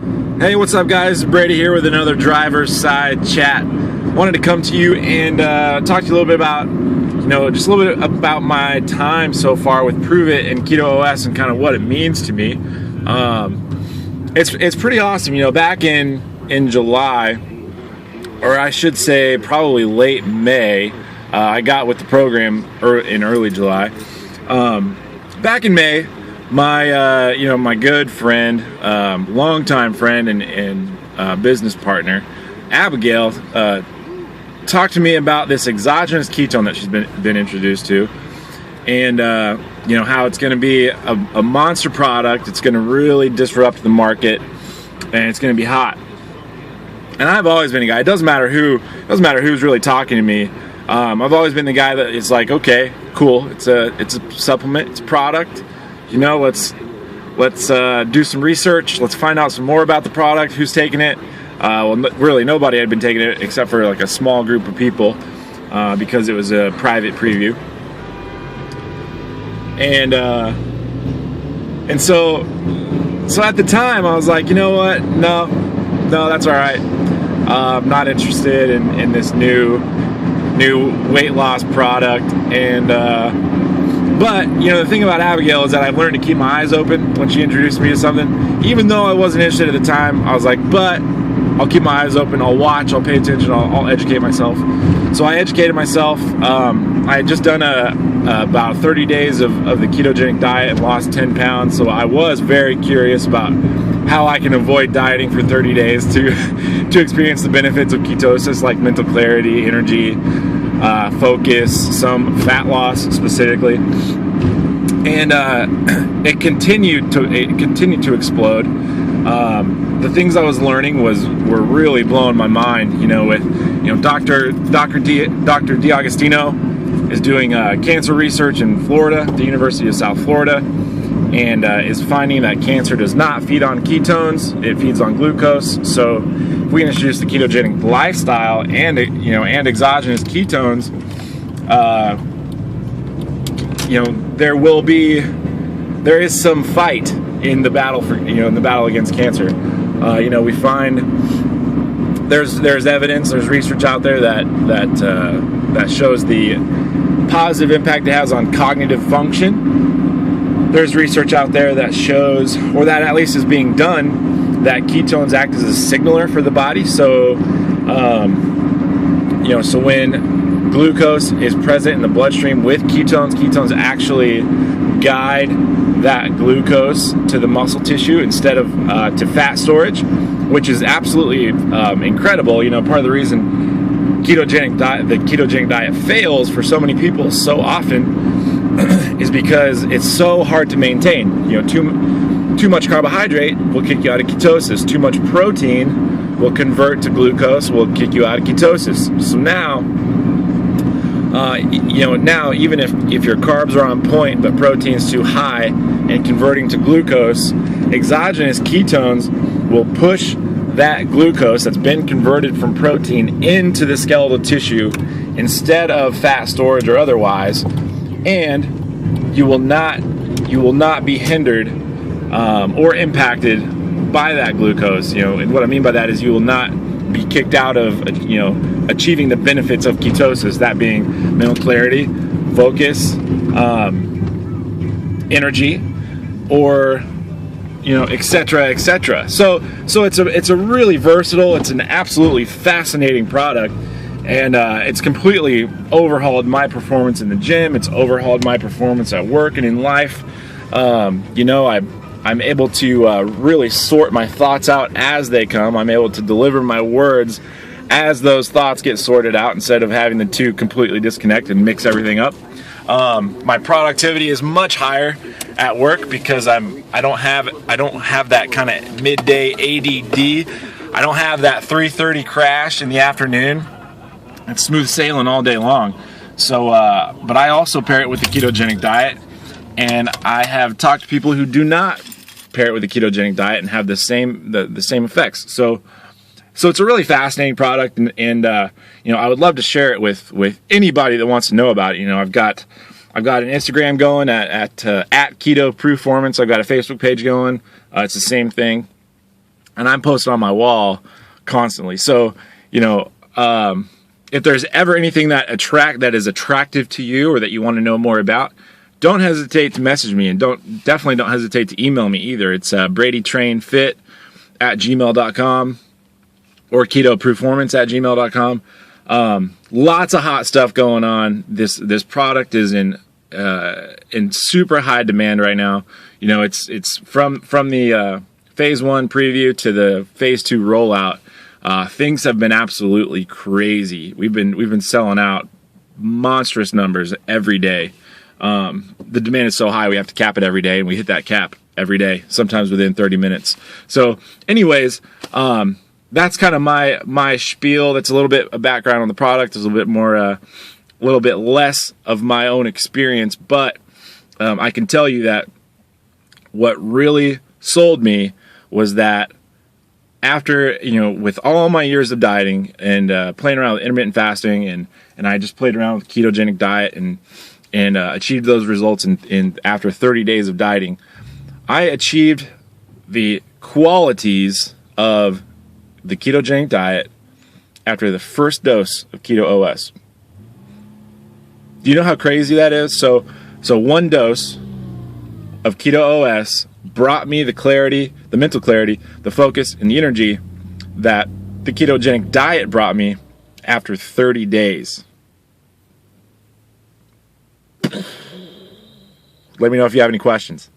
Hey, what's up, guys? Brady here with another driver's side chat. Wanted to come to you and talk to you a little bit about, just a little bit about my time so far with Prove It and Keto OS and kind of what it means to me. It's pretty awesome. Back in July, or I should say probably late May, I got with the program in early July. Back in May, my good friend, longtime friend and business partner, Abigail, talked to me about this exogenous ketone that she's been introduced to, and how it's going to be a monster product. It's going to really disrupt the market, and it's going to be hot. And I've always been a guy. It doesn't matter who's really talking to me. I've always been the guy that is like, okay, cool. It's a supplement. It's a product. Let's do some research. Let's find out some more about the product. Who's taking it? Really, nobody had been taking it except for like a small group of people because it was a private preview. And so at the time, I was like, you know what? No, that's all right. I'm not interested in this new weight loss product. But the thing about Abigail is that I've learned to keep my eyes open when she introduced me to something. Even though I wasn't interested at the time, I was like, but I'll keep my eyes open, I'll watch, I'll pay attention, I'll educate myself. So I educated myself. I had just done about 30 days of the ketogenic diet and lost 10 pounds. So I was very curious about how I can avoid dieting for 30 days to experience the benefits of ketosis, like mental clarity, energy, focus, some fat loss specifically, and it continued to explode. The things I was learning were really blowing my mind. With Dr. D'Agostino is doing cancer research in Florida, the University of South Florida, and is finding that cancer does not feed on ketones; it feeds on glucose. So if we introduce the ketogenic lifestyle and exogenous ketones, there is some fight in the battle in the battle against cancer. We find there's evidence, there's research out there that shows the positive impact it has on cognitive function. There's research out there that shows, or that at least is being done, that ketones act as a signaler for the body. So, so when glucose is present in the bloodstream with ketones actually guide that glucose to the muscle tissue instead of to fat storage, which is absolutely incredible. Part of the reason the ketogenic diet fails for so many people so often is because it's so hard to maintain. Too much carbohydrate will kick you out of ketosis. Too much protein will convert to glucose, will kick you out of ketosis. So now, even if your carbs are on point but protein's too high and converting to glucose, exogenous ketones will push that glucose that's been converted from protein into the skeletal tissue instead of fat storage or otherwise, and you will not be hindered or impacted by that glucose. And what I mean by that is you will not be kicked out of achieving the benefits of ketosis, that being mental clarity, focus, energy, or etc. So it's a really versatile, it's an absolutely fascinating product, and it's completely overhauled my performance in the gym. It's overhauled my performance at work and in life. I'm able to really sort my thoughts out as they come. I'm able to deliver my words as those thoughts get sorted out instead of having the two completely disconnect and mix everything up. My productivity is much higher at work because I don't have that kind of midday ADD. I don't have that 3:30 crash in the afternoon. It's smooth sailing all day long. So, but I also pair it with the ketogenic diet, and I have talked to people who do not pair it with the ketogenic diet and have the same effects. So it's a really fascinating product, and I would love to share it with anybody that wants to know about it. I've got an Instagram going at Keto Performance. I've got a Facebook page going. It's the same thing. and I'm posted on my wall constantly. So, you know, if there's ever anything that is attractive to you or that you want to know more about, don't hesitate to message me, and definitely don't hesitate to email me either. It's bradytrainfit@gmail.com or ketoperformance@gmail.com. Lots of hot stuff going on. This product is in super high demand right now. You know, it's from the phase 1 preview to the phase 2 rollout. Things have been absolutely crazy. We've been selling out monstrous numbers every day. The demand is so high we have to cap it every day, and we hit that cap every day, sometimes within 30 minutes. So anyways, that's kind of my spiel. That's a little bit of background on the product. There's a little bit more, a little bit less of my own experience, but I can tell you that what really sold me was that after, you know, with all my years of dieting and playing around with intermittent fasting, and I just played around with ketogenic diet and achieved those results in after 30 days of dieting, I achieved the qualities of the ketogenic diet after the first dose of Keto OS. Do you know how crazy that is? So one dose of Keto OS brought me the clarity, the mental clarity, the focus, and the energy that the ketogenic diet brought me after 30 days. Let me know if you have any questions.